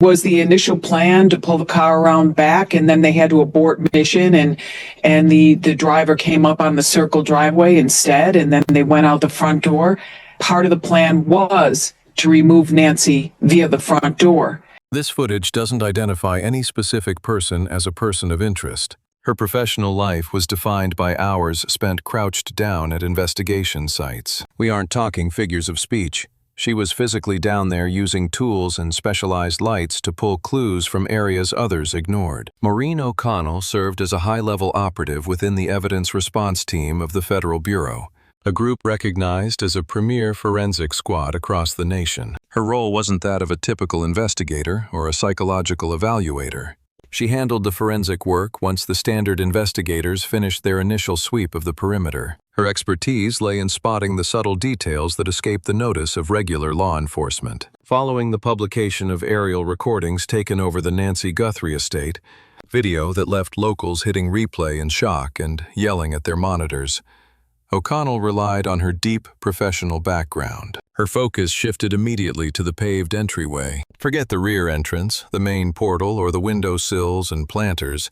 Was the initial plan to pull the car around back, and then they had to abort mission, and the driver came up on the circle driveway instead, and then they went out the front door. Part of the plan was to remove Nancy via the front door. This footage doesn't identify any specific person as a person of interest. Her professional life was defined by hours spent crouched down at investigation sites. We aren't talking figures of speech. She was physically down there using tools and specialized lights to pull clues from areas others ignored. Maureen O'Connell served as a high-level operative within the evidence response team of the Federal Bureau, a group recognized as a premier forensic squad across the nation. Her role wasn't that of a typical investigator or a psychological evaluator. She handled the forensic work once the standard investigators finished their initial sweep of the perimeter. Her expertise lay in spotting the subtle details that escape the notice of regular law enforcement. Following the publication of aerial recordings taken over the Nancy Guthrie estate, video that left locals hitting replay in shock and yelling at their monitors, O'Connell relied on her deep professional background. Her focus shifted immediately to the paved entryway. Forget the rear entrance, the main portal, or the window sills and planters.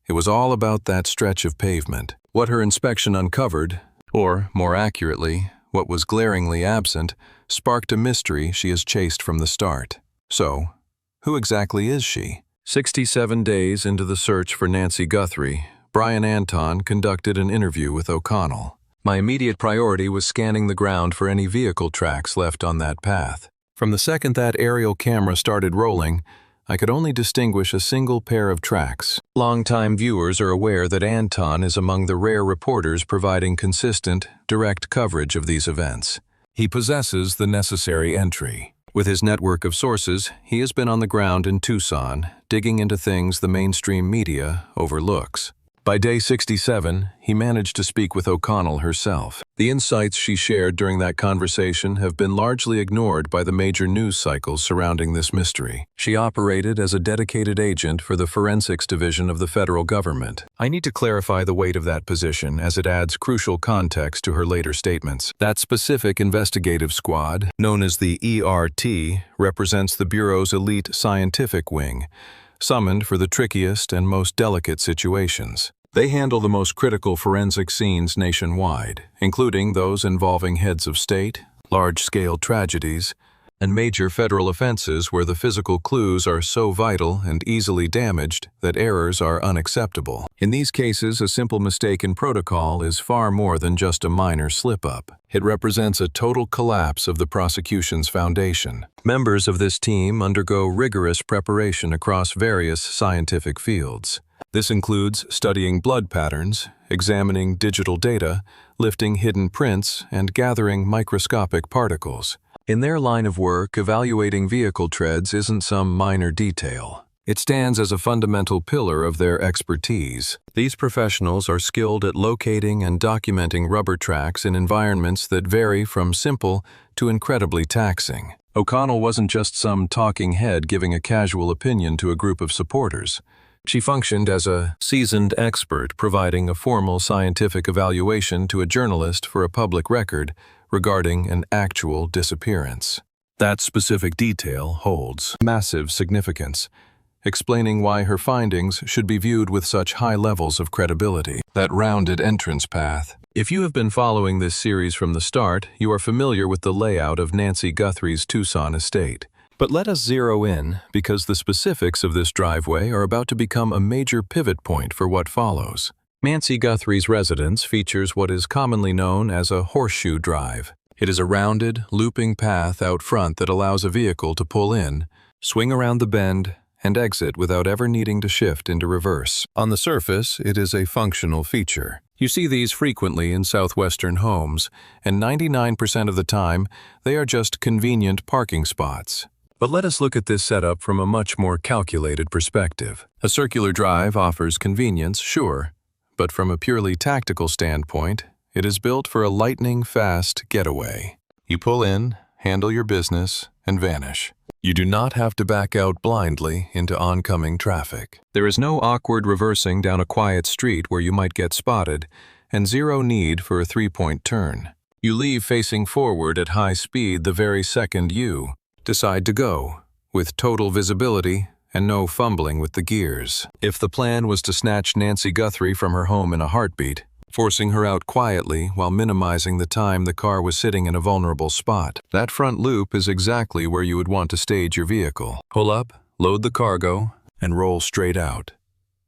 It was all about that stretch of pavement. What her inspection uncovered, or more accurately, what was glaringly absent, sparked a mystery she has chased from the start. So, who exactly is she? 67 days into the search for Nancy Guthrie, Brian Anton conducted an interview with O'Connell. My immediate priority was scanning the ground for any vehicle tracks left on that path. From the second that aerial camera started rolling, I could only distinguish a single pair of tracks. Longtime viewers are aware that Anton is among the rare reporters providing consistent, direct coverage of these events. He possesses the necessary entry. With his network of sources, he has been on the ground in Tucson, digging into things the mainstream media overlooks. By day 67, he managed to speak with O'Connell herself. The insights she shared during that conversation have been largely ignored by the major news cycles surrounding this mystery. She operated as a dedicated agent for the Forensics Division of the federal government. I need to clarify the weight of that position as it adds crucial context to her later statements. That specific investigative squad, known as the ERT, represents the Bureau's elite scientific wing, summoned for the trickiest and most delicate situations. They handle the most critical forensic scenes nationwide, including those involving heads of state, large-scale tragedies, and major federal offenses where the physical clues are so vital and easily damaged that errors are unacceptable. In these cases, a simple mistake in protocol is far more than just a minor slip-up. It represents a total collapse of the prosecution's foundation. Members of this team undergo rigorous preparation across various scientific fields. This includes studying blood patterns, examining digital data, lifting hidden prints, and gathering microscopic particles. In their line of work, evaluating vehicle treads isn't some minor detail. It stands as a fundamental pillar of their expertise. These professionals are skilled at locating and documenting rubber tracks in environments that vary from simple to incredibly taxing. O'Connell wasn't just some talking head giving a casual opinion to a group of supporters. She functioned as a seasoned expert providing a formal scientific evaluation to a journalist for a public record regarding an actual disappearance. That specific detail holds massive significance, explaining why her findings should be viewed with such high levels of credibility. That rounded entrance path. If you have been following this series from the start, you are familiar with the layout of Nancy Guthrie's Tucson estate. But let us zero in, because the specifics of this driveway are about to become a major pivot point for what follows. Nancy Guthrie's residence features what is commonly known as a horseshoe drive. It is a rounded, looping path out front that allows a vehicle to pull in, swing around the bend, and exit without ever needing to shift into reverse. On the surface, it is a functional feature. You see these frequently in southwestern homes, and 99% of the time, they are just convenient parking spots. But let us look at this setup from a much more calculated perspective. A circular drive offers convenience, sure, but from a purely tactical standpoint, it is built for a lightning-fast getaway. You pull in, handle your business, and vanish. You do not have to back out blindly into oncoming traffic. There is no awkward reversing down a quiet street where you might get spotted, and zero need for a three-point turn. You leave facing forward at high speed the very second you decide to go, with total visibility and no fumbling with the gears. If the plan was to snatch Nancy Guthrie from her home in a heartbeat, forcing her out quietly while minimizing the time the car was sitting in a vulnerable spot, that front loop is exactly where you would want to stage your vehicle. Pull up, load the cargo, and roll straight out.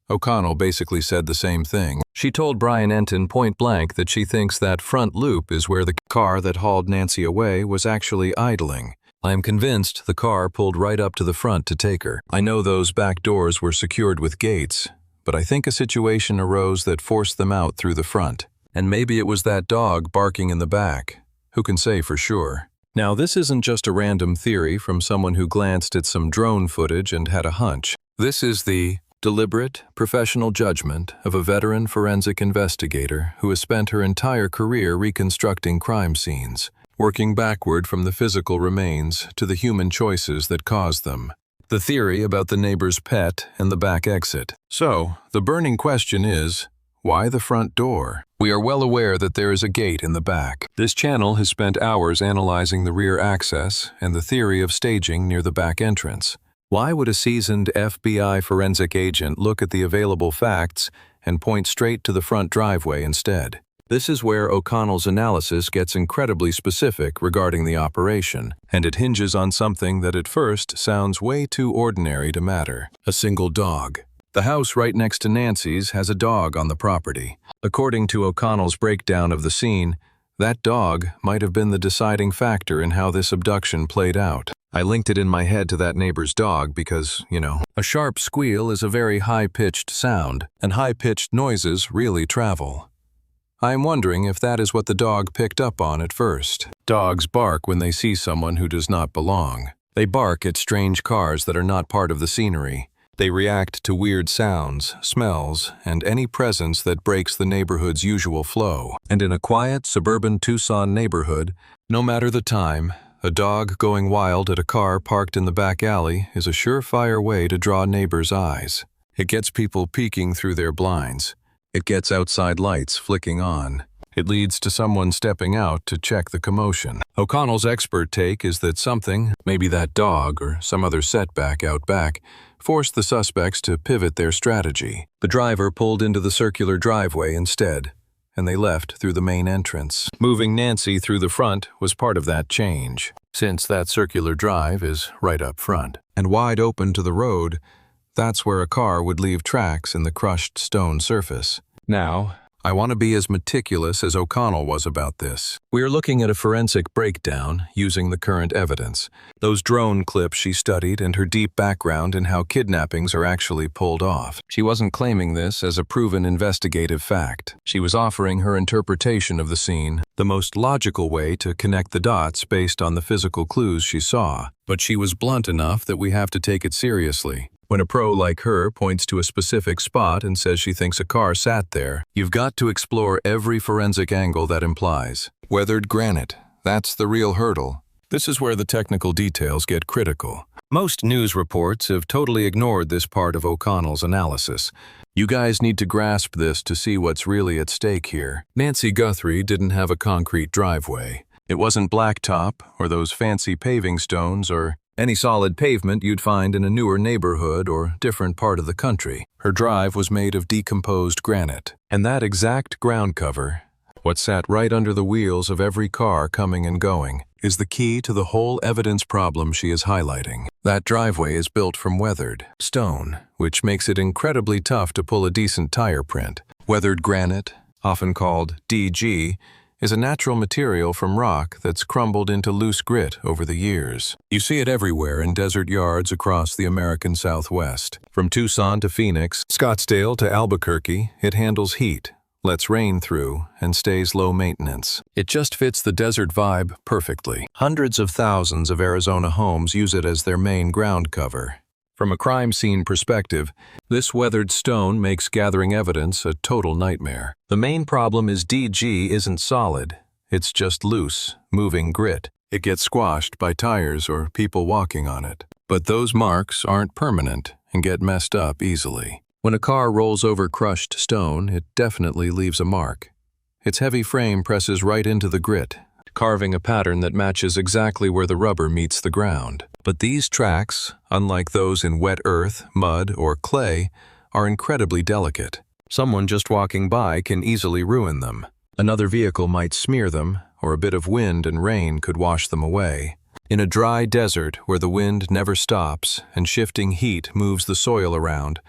O'Connell basically said the same thing. She told Brian Enton point blank that she thinks that front loop is where the car that hauled Nancy away was actually idling. I am convinced the car pulled right up to the front to take her. I know those back doors were secured with gates, but I think a situation arose that forced them out through the front. And maybe it was that dog barking in the back. Who can say for sure? Now, this isn't just a random theory from someone who glanced at some drone footage and had a hunch. This is the deliberate, professional judgment of a veteran forensic investigator who has spent her entire career reconstructing crime scenes, working backward from the physical remains to the human choices that caused them. The theory about the neighbor's pet and the back exit. So, the burning question is, why the front door? We are well aware that there is a gate in the back. This channel has spent hours analyzing the rear access and the theory of staging near the back entrance. Why would a seasoned FBI forensic agent look at the available facts and point straight to the front driveway instead? This is where O'Connell's analysis gets incredibly specific regarding the operation, and it hinges on something that at first sounds way too ordinary to matter: a single dog. The house right next to Nancy's has a dog on the property. According to O'Connell's breakdown of the scene, that dog might have been the deciding factor in how this abduction played out. I linked it in my head to that neighbor's dog because, a sharp squeal is a very high-pitched sound, and high-pitched noises really travel. I am wondering if that is what the dog picked up on at first. Dogs bark when they see someone who does not belong. They bark at strange cars that are not part of the scenery. They react to weird sounds, smells, and any presence that breaks the neighborhood's usual flow. And in a quiet, suburban Tucson neighborhood, no matter the time, a dog going wild at a car parked in the back alley is a surefire way to draw neighbors' eyes. It gets people peeking through their blinds. It gets outside lights flicking on. It leads to someone stepping out to check the commotion. O'Connell's expert take is that something, maybe that dog or some other setback out back, forced the suspects to pivot their strategy. The driver pulled into the circular driveway instead, and they left through the main entrance. Moving Nancy through the front was part of that change, since that circular drive is right up front. And wide open to the road, that's where a car would leave tracks in the crushed stone surface. Now, I want to be as meticulous as O'Connell was about this. We are looking at a forensic breakdown using the current evidence. Those drone clips she studied and her deep background in how kidnappings are actually pulled off. She wasn't claiming this as a proven investigative fact. She was offering her interpretation of the scene, the most logical way to connect the dots based on the physical clues she saw. But she was blunt enough that we have to take it seriously. When a pro like her points to a specific spot and says she thinks a car sat there, you've got to explore every forensic angle that implies. Weathered granite, that's the real hurdle. This is where the technical details get critical. Most news reports have totally ignored this part of O'Connell's analysis. You guys need to grasp this to see what's really at stake here. Nancy Guthrie didn't have a concrete driveway. It wasn't blacktop or those fancy paving stones or any solid pavement you'd find in a newer neighborhood or different part of the country. Her drive was made of decomposed granite. And that exact ground cover, what sat right under the wheels of every car coming and going, is the key to the whole evidence problem she is highlighting. That driveway is built from weathered stone, which makes it incredibly tough to pull a decent tire print. Weathered granite, often called DG, is a natural material from rock that's crumbled into loose grit over the years. You see it everywhere in desert yards across the American Southwest. From Tucson to Phoenix, Scottsdale to Albuquerque, it handles heat, lets rain through, and stays low maintenance. It just fits the desert vibe perfectly. Hundreds of thousands of Arizona homes use it as their main ground cover. From a crime scene perspective, this weathered stone makes gathering evidence a total nightmare. The main problem is DG isn't solid. It's just loose, moving grit. It gets squashed by tires or people walking on it. But those marks aren't permanent and get messed up easily. When a car rolls over crushed stone, it definitely leaves a mark. Its heavy frame presses right into the grit, carving a pattern that matches exactly where the rubber meets the ground. But these tracks, unlike those in wet earth, mud, or clay, are incredibly delicate. Someone just walking by can easily ruin them. Another vehicle might smear them, or a bit of wind and rain could wash them away. In a dry desert where the wind never stops and shifting heat moves the soil around,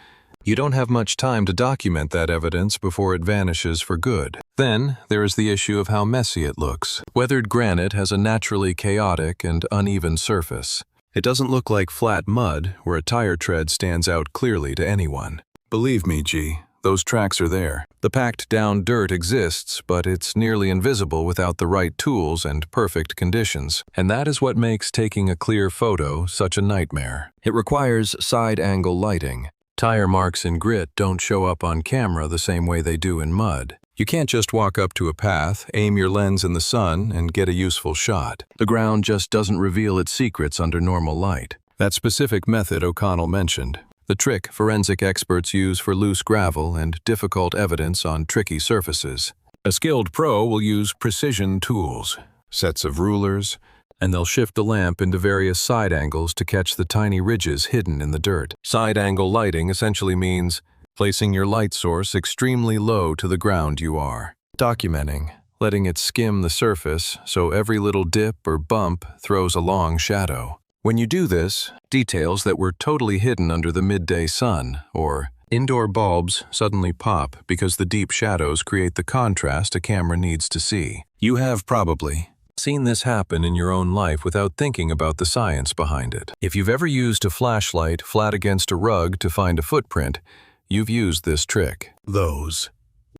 you don't have much time to document that evidence before it vanishes for good. Then, there is the issue of how messy it looks. Weathered granite has a naturally chaotic and uneven surface. It doesn't look like flat mud where a tire tread stands out clearly to anyone. Believe me, G, those tracks are there. The packed down dirt exists, but it's nearly invisible without the right tools and perfect conditions. And that is what makes taking a clear photo such a nightmare. It requires side-angle lighting. Tire marks in grit don't show up on camera the same way they do in mud. You can't just walk up to a path, aim your lens in the sun, and get a useful shot. The ground just doesn't reveal its secrets under normal light. That specific method O'Connell mentioned, the trick forensic experts use for loose gravel and difficult evidence on tricky surfaces. A skilled pro will use precision tools, sets of rulers, and they'll shift the lamp into various side angles to catch the tiny ridges hidden in the dirt. Side-angle lighting essentially means placing your light source extremely low to the ground you are. Documenting, letting it skim the surface so every little dip or bump throws a long shadow. When you do this, details that were totally hidden under the midday sun or indoor bulbs suddenly pop because the deep shadows create the contrast a camera needs to see. You have probably seen this happen in your own life without thinking about the science behind it. If you've ever used a flashlight flat against a rug to find a footprint, you've used this trick. Those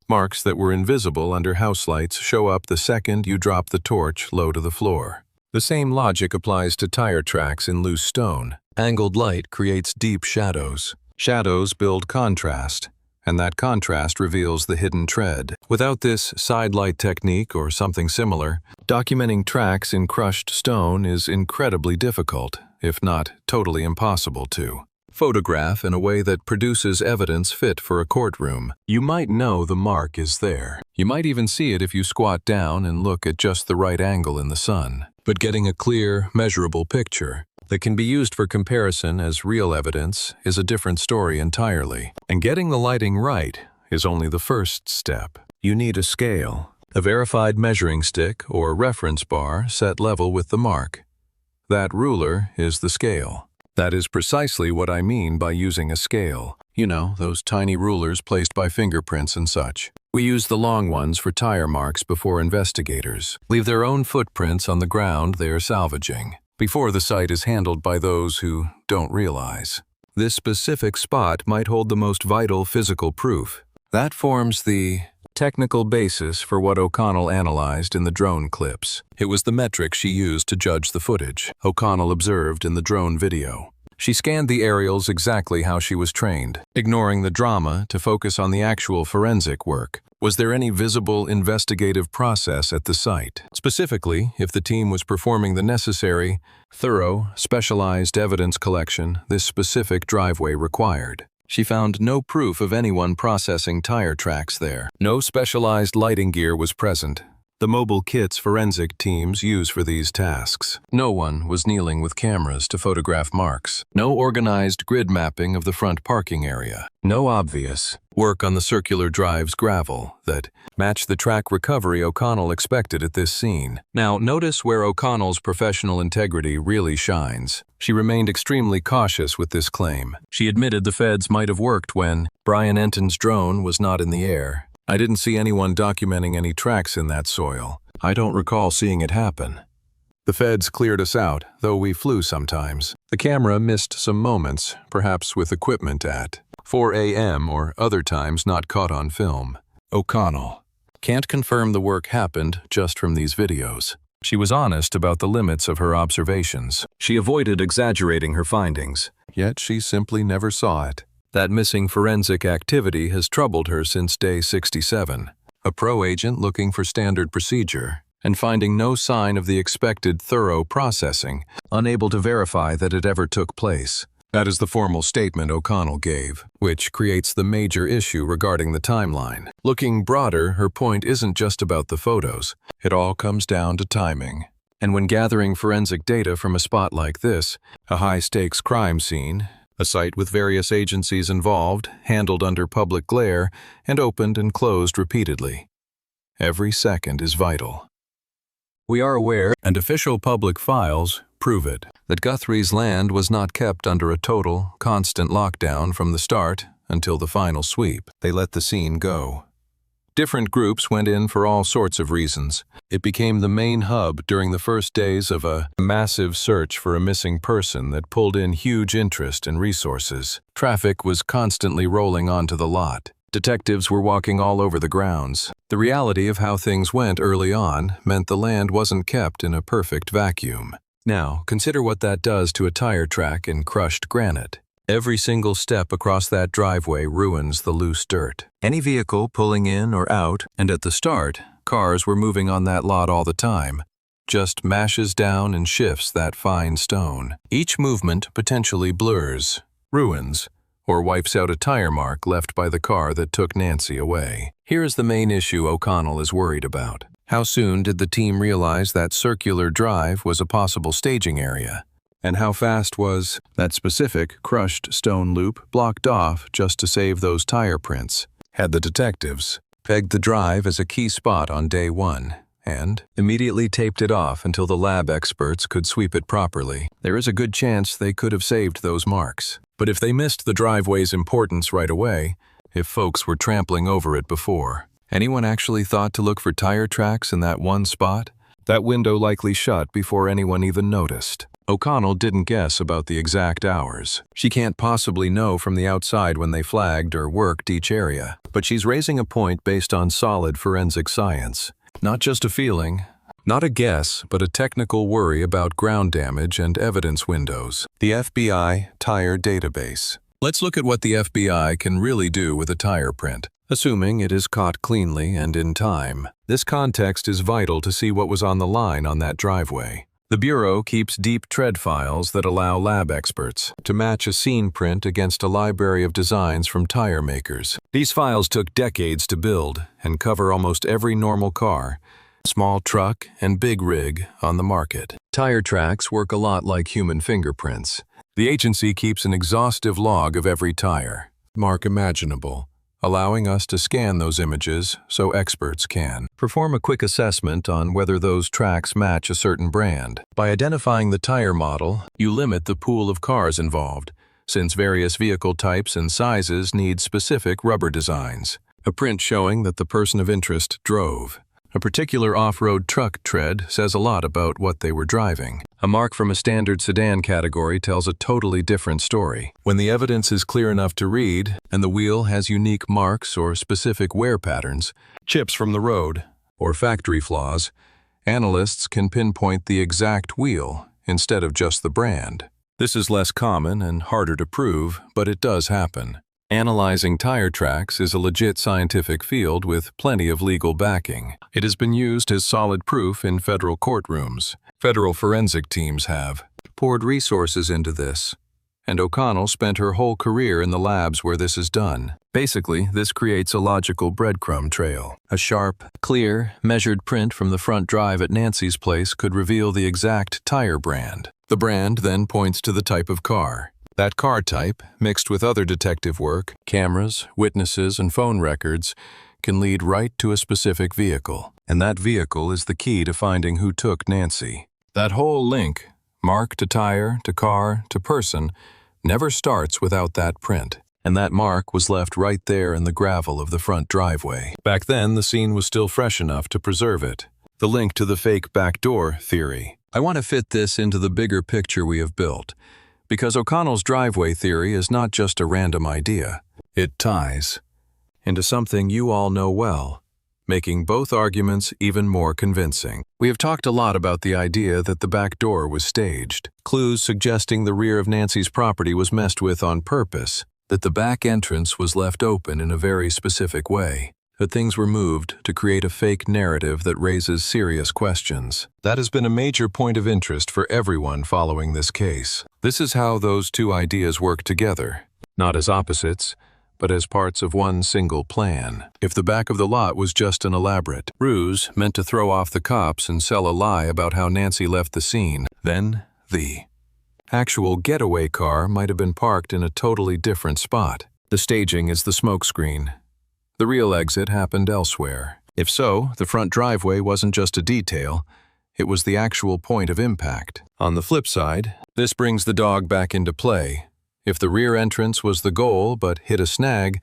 marks that were invisible under house lights show up the second you drop the torch low to the floor. The same logic applies to tire tracks in loose stone. Angled light creates deep shadows. Shadows build contrast, and that contrast reveals the hidden tread. Without this side light technique or something similar, documenting tracks in crushed stone is incredibly difficult, if not totally impossible to photograph in a way that produces evidence fit for a courtroom. You might know the mark is there. You might even see it if you squat down and look at just the right angle in the sun. But getting a clear, measurable picture that can be used for comparison as real evidence is a different story entirely. And getting the lighting right is only the first step. You need a scale, a verified measuring stick or reference bar set level with the mark. That ruler is the scale. That is precisely what I mean by using a scale. You know, those tiny rulers placed by fingerprints and such. We use the long ones for tire marks before investigators leave their own footprints on the ground they are salvaging, before the site is handled by those who don't realize. This specific spot might hold the most vital physical proof. That forms the technical basis for what O'Connell analyzed in the drone clips. It was the metric she used to judge the footage O'Connell observed in the drone video. She scanned the aerials exactly how she was trained, ignoring the drama to focus on the actual forensic work. Was there any visible investigative process at the site? Specifically, if the team was performing the necessary, thorough, specialized evidence collection this specific driveway required. She found no proof of anyone processing tire tracks there. No specialized lighting gear was present. The mobile kits forensic teams use for these tasks. No one was kneeling with cameras to photograph marks. No organized grid mapping of the front parking area. No obvious work on the circular drive's gravel that matched the track recovery O'Connell expected at this scene. Now, notice where O'Connell's professional integrity really shines. She remained extremely cautious with this claim. She admitted the feds might have worked when Brian Enton's drone was not in the air. I didn't see anyone documenting any tracks in that soil. I don't recall seeing it happen. The feds cleared us out, though we flew sometimes. The camera missed some moments, perhaps with equipment at 4 a.m. or other times not caught on film. O'Connell can't confirm the work happened just from these videos. She was honest about the limits of her observations. She avoided exaggerating her findings, yet she simply never saw it. That missing forensic activity has troubled her since day 67. A pro agent looking for standard procedure and finding no sign of the expected thorough processing, unable to verify that it ever took place. That is the formal statement O'Connell gave, which creates the major issue regarding the timeline. Looking broader, her point isn't just about the photos. It all comes down to timing. And when gathering forensic data from a spot like this, a high-stakes crime scene, a site with various agencies involved, handled under public glare, and opened and closed repeatedly, every second is vital. We are aware, and official public files prove it, that Guthrie's land was not kept under a total, constant lockdown from the start until the final sweep. They let the scene go. Different groups went in for all sorts of reasons. It became the main hub during the first days of a massive search for a missing person that pulled in huge interest and resources. Traffic was constantly rolling onto the lot. Detectives were walking all over the grounds. The reality of how things went early on meant the land wasn't kept in a perfect vacuum. Now, consider what that does to a tire track in crushed granite. Every single step across that driveway ruins the loose dirt. Any vehicle pulling in or out, and at the start, cars were moving on that lot all the time, just mashes down and shifts that fine stone. Each movement potentially blurs, ruins, or wipes out a tire mark left by the car that took Nancy away. Here is the main issue O'Connell is worried about. How soon did the team realize that circular drive was a possible staging area? And how fast was that specific crushed stone loop blocked off just to save those tire prints? Had the detectives pegged the drive as a key spot on day one and immediately taped it off until the lab experts could sweep it properly, there is a good chance they could have saved those marks. But if they missed the driveway's importance right away, if folks were trampling over it before, anyone actually thought to look for tire tracks in that one spot? That window likely shut before anyone even noticed. O'Connell didn't guess about the exact hours. She can't possibly know from the outside when they flagged or worked each area. But she's raising a point based on solid forensic science. Not just a feeling, not a guess, but a technical worry about ground damage and evidence windows. The FBI Tire Database. Let's look at what the FBI can really do with a tire print, assuming it is caught cleanly and in time. This context is vital to see what was on the line on that driveway. The Bureau keeps deep tread files that allow lab experts to match a scene print against a library of designs from tire makers. These files took decades to build and cover almost every normal car, small truck, and big rig on the market. Tire tracks work a lot like human fingerprints. The agency keeps an exhaustive log of every tire mark imaginable, allowing us to scan those images so experts can perform a quick assessment on whether those tracks match a certain brand. By identifying the tire model, you limit the pool of cars involved, since various vehicle types and sizes need specific rubber designs. A print showing that the person of interest drove a particular off-road truck tread says a lot about what they were driving. A mark from a standard sedan category tells a totally different story. When the evidence is clear enough to read, and the wheel has unique marks or specific wear patterns, chips from the road, or factory flaws, analysts can pinpoint the exact wheel instead of just the brand. This is less common and harder to prove, but it does happen. Analyzing tire tracks is a legit scientific field with plenty of legal backing. It has been used as solid proof in federal courtrooms. Federal forensic teams have poured resources into this, and O'Connell spent her whole career in the labs where this is done. Basically, this creates a logical breadcrumb trail. A sharp, clear, measured print from the front drive at Nancy's place could reveal the exact tire brand. The brand then points to the type of car. That car type, mixed with other detective work, cameras, witnesses, and phone records, can lead right to a specific vehicle. And that vehicle is the key to finding who took Nancy. That whole link, mark to tire, to car, to person, never starts without that print. And that mark was left right there in the gravel of the front driveway. Back then, the scene was still fresh enough to preserve it. The link to the fake backdoor theory. I want to fit this into the bigger picture we have built, because O'Connell's driveway theory is not just a random idea. It ties into something you all know well, making both arguments even more convincing. We have talked a lot about the idea that the back door was staged, clues suggesting the rear of Nancy's property was messed with on purpose, that the back entrance was left open in a very specific way. but things were moved to create a fake narrative that raises serious questions. That has been a major point of interest for everyone following this case. This is how those two ideas work together, not as opposites, but as parts of one single plan. If the back of the lot was just an elaborate ruse meant to throw off the cops and sell a lie about how Nancy left the scene, then the actual getaway car might have been parked in a totally different spot. The staging is the smokescreen. The real exit happened elsewhere. If so, the front driveway wasn't just a detail, it was the actual point of impact. On the flip side, this brings the dog back into play. If the rear entrance was the goal but hit a snag,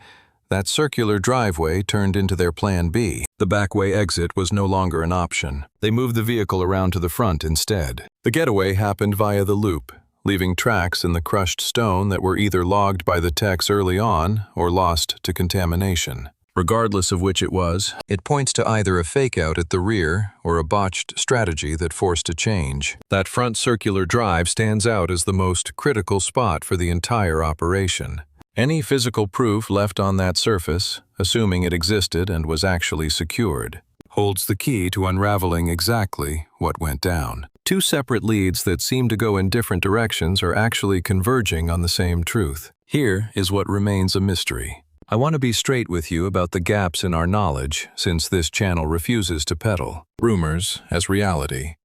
that circular driveway turned into their plan B. The backway exit was no longer an option. They moved the vehicle around to the front instead. The getaway happened via the loop, leaving tracks in the crushed stone that were either logged by the techs early on or lost to contamination. Regardless of which it was, it points to either a fake-out at the rear or a botched strategy that forced a change. That front circular drive stands out as the most critical spot for the entire operation. Any physical proof left on that surface, assuming it existed and was actually secured, holds the key to unraveling exactly what went down. Two separate leads that seem to go in different directions are actually converging on the same truth. Here is what remains a mystery. I want to be straight with you about the gaps in our knowledge, since this channel refuses to peddle rumors as reality.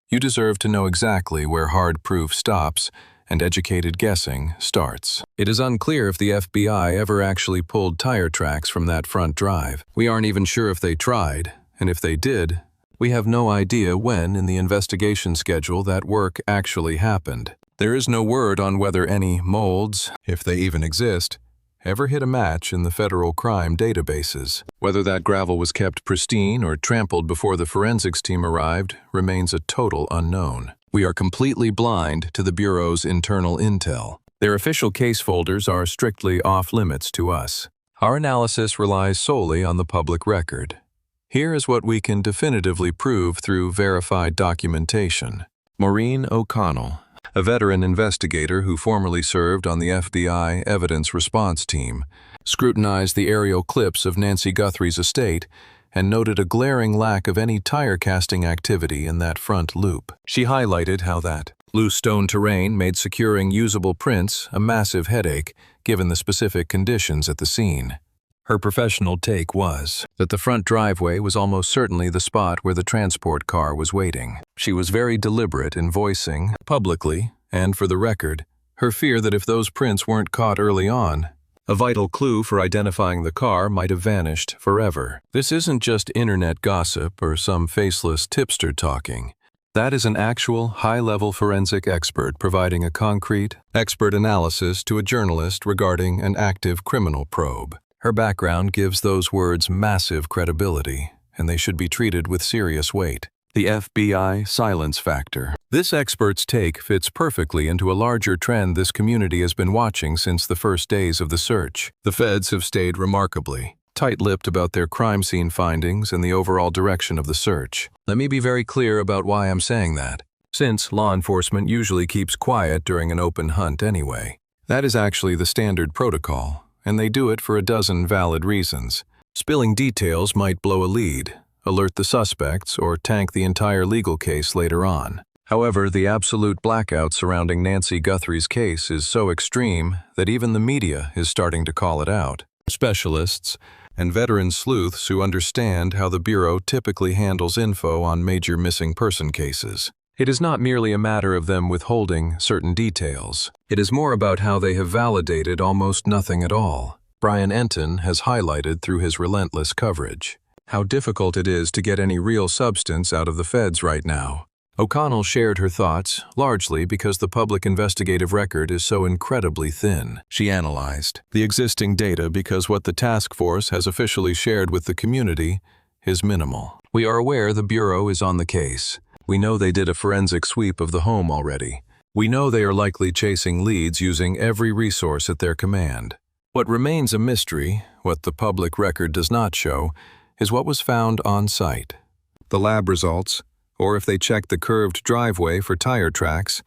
You deserve to know exactly where hard proof stops and educated guessing starts. It is unclear if the FBI ever actually pulled tire tracks from that front drive. We aren't even sure if they tried, and if they did, we have no idea when in the investigation schedule that work actually happened. There is no word on whether any molds, if they even exist, ever hit a match in the federal crime databases. Whether that gravel was kept pristine or trampled before the forensics team arrived remains a total unknown. We are completely blind to the Bureau's internal intel. Their official case folders are strictly off-limits to us. Our analysis relies solely on the public record. Here is what we can definitively prove through verified documentation. Maureen O'Connell, a veteran investigator who formerly served on the FBI Evidence Response Team, scrutinized the aerial clips of Nancy Guthrie's estate and noted a glaring lack of any tire casting activity in that front loop. She highlighted how that loose stone terrain made securing usable prints a massive headache given the specific conditions at the scene. Her professional take was that the front driveway was almost certainly the spot where the transport car was waiting. She was very deliberate in voicing, publicly, and for the record, her fear that if those prints weren't caught early on, a vital clue for identifying the car might have vanished forever. This isn't just internet gossip or some faceless tipster talking. That is an actual, high-level forensic expert providing a concrete, expert analysis to a journalist regarding an active criminal probe. Her background gives those words massive credibility, and they should be treated with serious weight. The FBI silence factor. This expert's take fits perfectly into a larger trend this community has been watching since the first days of the search. The feds have stayed remarkably tight-lipped about their crime scene findings and the overall direction of the search. Let me be very clear about why I'm saying that. Since law enforcement usually keeps quiet during an open hunt anyway. That is actually the standard protocol, and they do it for a dozen valid reasons. Spilling details might blow a lead, alert the suspects, or tank the entire legal case later on. However, the absolute blackout surrounding Nancy Guthrie's case is so extreme that even the media is starting to call it out. Specialists and veteran sleuths who understand how the Bureau typically handles info on major missing person cases. It is not merely a matter of them withholding certain details. It is more about how they have validated almost nothing at all. Brian Enton has highlighted through his relentless coverage how difficult it is to get any real substance out of the feds right now. O'Connell shared her thoughts, largely because the public investigative record is so incredibly thin. She analyzed the existing data because what the task force has officially shared with the community is minimal. We are aware the Bureau is on the case. We know they did a forensic sweep of the home already. We know they are likely chasing leads using every resource at their command. What remains a mystery, what the public record does not show, is what was found on site. The lab results, or if they checked the curved driveway for tire tracks,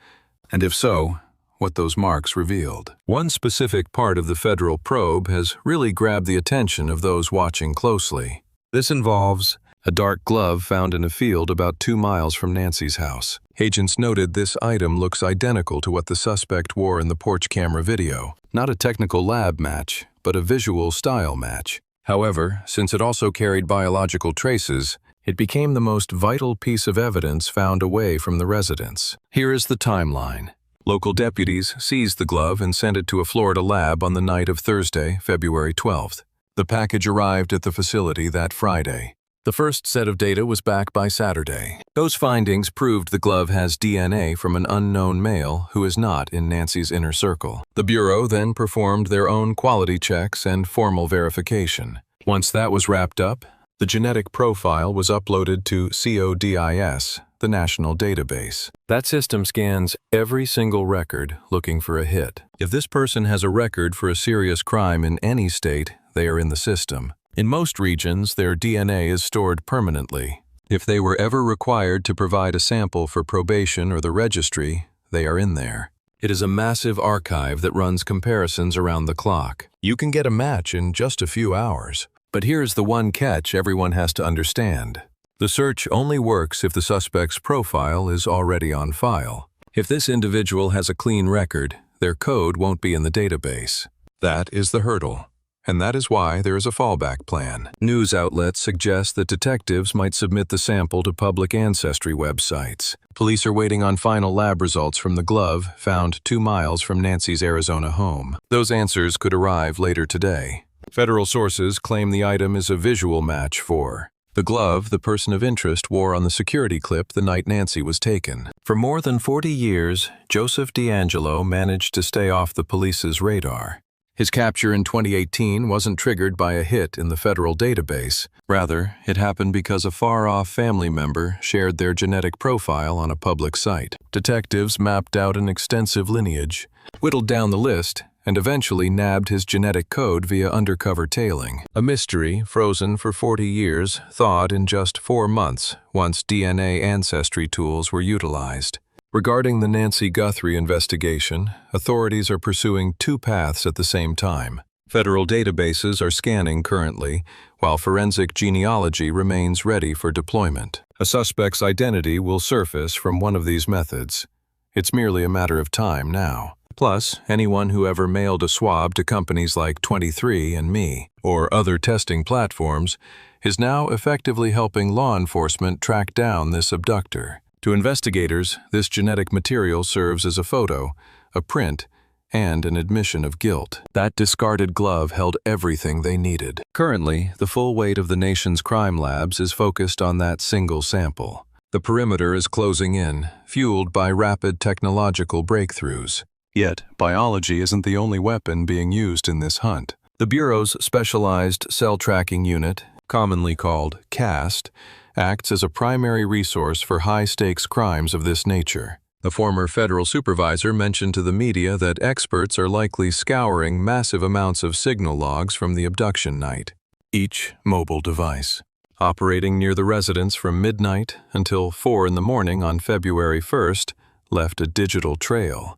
and if so, what those marks revealed. One specific part of the federal probe has really grabbed the attention of those watching closely. This involves a dark glove found in a field about 2 miles from Nancy's house. Agents noted this item looks identical to what the suspect wore in the porch camera video. Not a technical lab match, but a visual style match. However, since it also carried biological traces, it became the most vital piece of evidence found away from the residence. Here is the timeline. Local deputies seized the glove and sent it to a Florida lab on the night of Thursday, February 12th. The package arrived at the facility that Friday. The first set of data was back by Saturday. Those findings proved the glove has DNA from an unknown male who is not in Nancy's inner circle. The Bureau then performed their own quality checks and formal verification. Once that was wrapped up, the genetic profile was uploaded to CODIS, the national database. That system scans every single record looking for a hit. If this person has a record for a serious crime in any state, they are in the system. In most regions, their DNA is stored permanently. If they were ever required to provide a sample for probation or the registry, they are in there. It is a massive archive that runs comparisons around the clock. You can get a match in just a few hours. But here's the one catch everyone has to understand. The search only works if the suspect's profile is already on file. If this individual has a clean record, their code won't be in the database. That is the hurdle. And that is why there is a fallback plan. News outlets suggest that detectives might submit the sample to public ancestry websites. Police are waiting on final lab results from the glove found 2 miles from Nancy's Arizona home. Those answers could arrive later today. Federal sources claim the item is a visual match for the glove the person of interest wore on the security clip the night Nancy was taken. For more than 40 years, Joseph D'Angelo managed to stay off the police's radar. His capture in 2018 wasn't triggered by a hit in the federal database. Rather, it happened because a far-off family member shared their genetic profile on a public site. Detectives mapped out an extensive lineage, whittled down the list, and eventually nabbed his genetic code via undercover tailing. A mystery frozen for 40 years, thawed in just 4 months once DNA ancestry tools were utilized. Regarding the Nancy Guthrie investigation, authorities are pursuing 2 paths at the same time. Federal databases are scanning currently, while forensic genealogy remains ready for deployment. A suspect's identity will surface from one of these methods. It's merely a matter of time now. Plus, anyone who ever mailed a swab to companies like 23andMe or other testing platforms is now effectively helping law enforcement track down this abductor. To investigators, this genetic material serves as a photo, a print, and an admission of guilt. That discarded glove held everything they needed. Currently, the full weight of the nation's crime labs is focused on that single sample. The perimeter is closing in, fueled by rapid technological breakthroughs. Yet, biology isn't the only weapon being used in this hunt. The Bureau's specialized cell tracking unit, commonly called CAST, acts as a primary resource for high-stakes crimes of this nature. The former federal supervisor mentioned to the media that experts are likely scouring massive amounts of signal logs from the abduction night. Each mobile device, operating near the residence from midnight until 4 in the morning on February 1st, left a digital trail.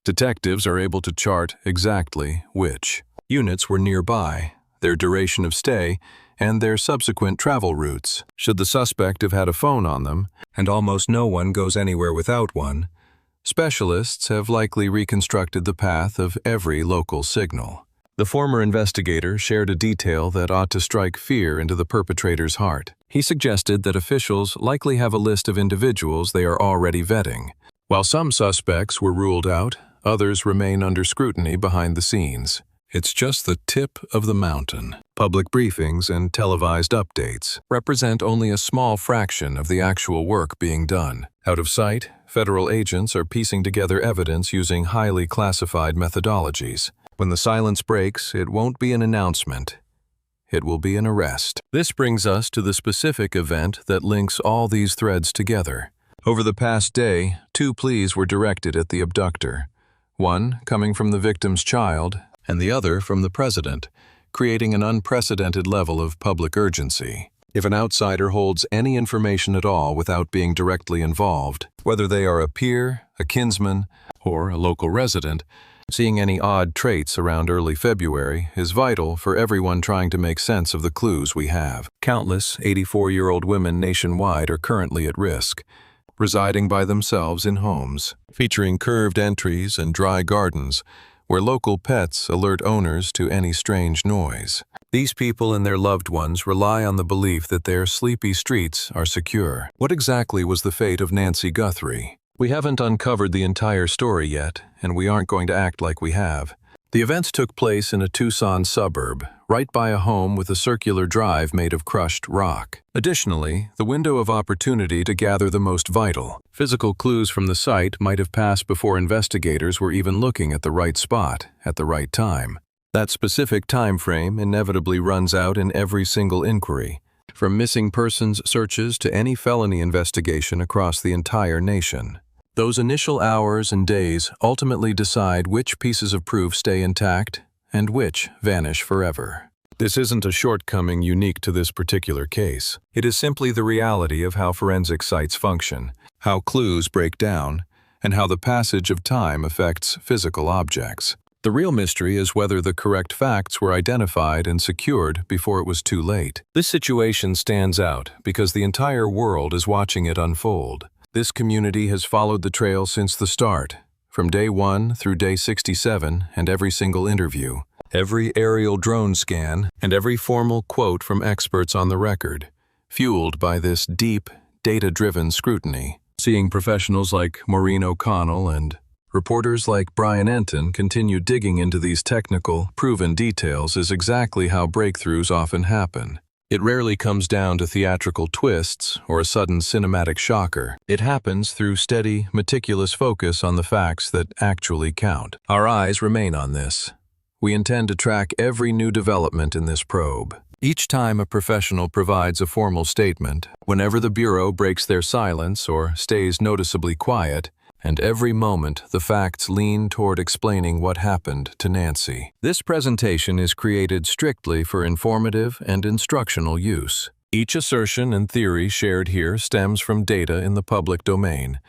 Detectives are able to chart exactly which units were nearby, their duration of stay, and their subsequent travel routes. Should the suspect have had a phone on them, and almost no one goes anywhere without one, specialists have likely reconstructed the path of every local signal. The former investigator shared a detail that ought to strike fear into the perpetrator's heart. He suggested that officials likely have a list of individuals they are already vetting. While some suspects were ruled out, others remain under scrutiny behind the scenes. It's just the tip of the mountain. Public briefings and televised updates represent only a small fraction of the actual work being done. Out of sight, federal agents are piecing together evidence using highly classified methodologies. When the silence breaks, it won't be an announcement. It will be an arrest. This brings us to the specific event that links all these threads together. Over the past day, 2 pleas were directed at the abductor. One coming from the victim's child, and the other from the president, creating an unprecedented level of public urgency. If an outsider holds any information at all without being directly involved, whether they are a peer, a kinsman, or a local resident, seeing any odd traits around early February is vital for everyone trying to make sense of the clues we have. Countless 84-year-old women nationwide are currently at risk, residing by themselves in homes featuring curved entries and dry gardens, where local pets alert owners to any strange noise. These people and their loved ones rely on the belief that their sleepy streets are secure. What exactly was the fate of Nancy Guthrie? We haven't uncovered the entire story yet, and we aren't going to act like we have. The events took place in a Tucson suburb, right by a home with a circular drive made of crushed rock. Additionally, the window of opportunity to gather the most vital, physical clues from the site might have passed before investigators were even looking at the right spot at the right time. That specific time frame inevitably runs out in every single inquiry, from missing persons searches to any felony investigation across the entire nation. Those initial hours and days ultimately decide which pieces of proof stay intact and which vanish forever. This isn't a shortcoming unique to this particular case. It is simply the reality of how forensic sites function, how clues break down, and how the passage of time affects physical objects. The real mystery is whether the correct facts were identified and secured before it was too late. This situation stands out because the entire world is watching it unfold. This community has followed the trail since the start, from day 1 through day 67 and every single interview, every aerial drone scan, and every formal quote from experts on the record, fueled by this deep, data-driven scrutiny. Seeing professionals like Maureen O'Connell and reporters like Brian Enton continue digging into these technical, proven details is exactly how breakthroughs often happen. It rarely comes down to theatrical twists or a sudden cinematic shocker. It happens through steady, meticulous focus on the facts that actually count. Our eyes remain on this. We intend to track every new development in this probe. Each time a professional provides a formal statement, whenever the Bureau breaks their silence or stays noticeably quiet, and every moment the facts lean toward explaining what happened to Nancy. This presentation is created strictly for informative and instructional use. Each assertion and theory shared here stems from data in the public domain,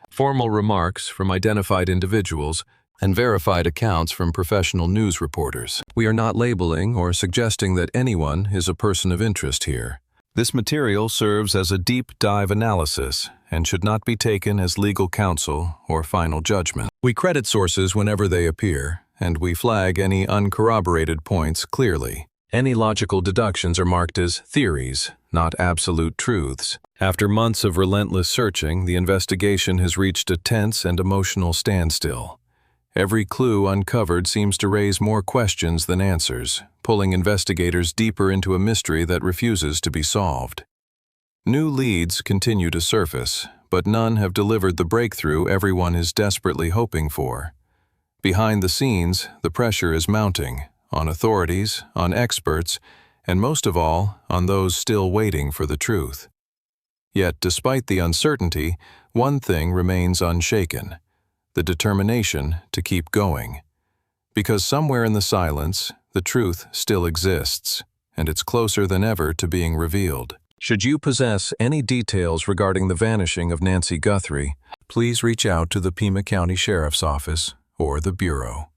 formal remarks from identified individuals, and verified accounts from professional news reporters. We are not labeling or suggesting that anyone is a person of interest here. This material serves as a deep dive analysis and should not be taken as legal counsel or final judgment. We credit sources whenever they appear, and we flag any uncorroborated points clearly. Any logical deductions are marked as theories, not absolute truths. After months of relentless searching, the investigation has reached a tense and emotional standstill. Every clue uncovered seems to raise more questions than answers, pulling investigators deeper into a mystery that refuses to be solved. New leads continue to surface, but none have delivered the breakthrough everyone is desperately hoping for. Behind the scenes, the pressure is mounting, on authorities, on experts, and most of all, on those still waiting for the truth. Yet, despite the uncertainty, one thing remains unshaken: the determination to keep going. Because somewhere in the silence, the truth still exists, and it's closer than ever to being revealed. Should you possess any details regarding the vanishing of Nancy Guthrie, please reach out to the Pima County Sheriff's Office or the Bureau.